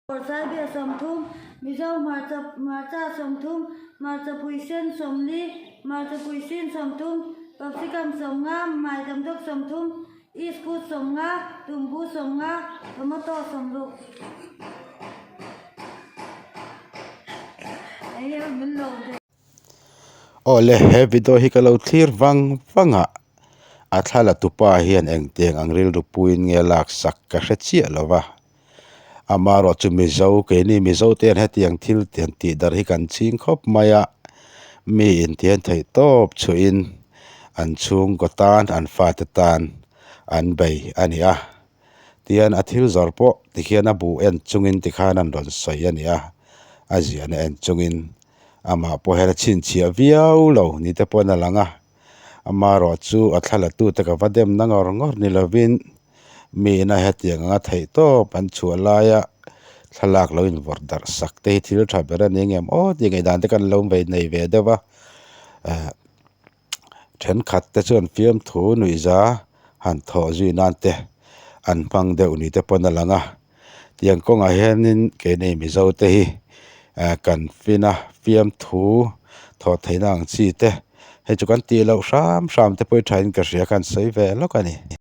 Sai bia som thum mizo marcha som thum marcha puisen som li marcha puisin som thum capsicum som nga mai tam dok som thum iskut som nga tumbu som nga tomato som lu ai em min lo de ole he video hi kalau thlir wanga athala tupa hian engteng angril rupuin nge lak sak ka hrechi lova amaro chu mizo ke ni mizo ten hetiang thil ten ti dar hi kan ching khop maya mi in tian thei top chuin an chung gotan an fatatan an bei ania tian athil zorpo tikhian abu en chungin tikhan an ron soi ania azian en chungin ama pohela chin chia viau lo ni te pona langa amaro chu athala tu te ka vadem nangor ngor ni lovin mi na hetiang anga thei top an chualaya thalak lo in vordar sakte thil thabera ningem o dingai dan te kan lo bei nei ve dewa then khat te chuan fiam thu nuiza han tho zui nan te an pang deuh ni te pona langa tiang konga hianin ke nei mizo te hi kan fina fiam thu tho theinang chi te he chu kan ti lo sham te poi thain ka ria kan sei ve lo kani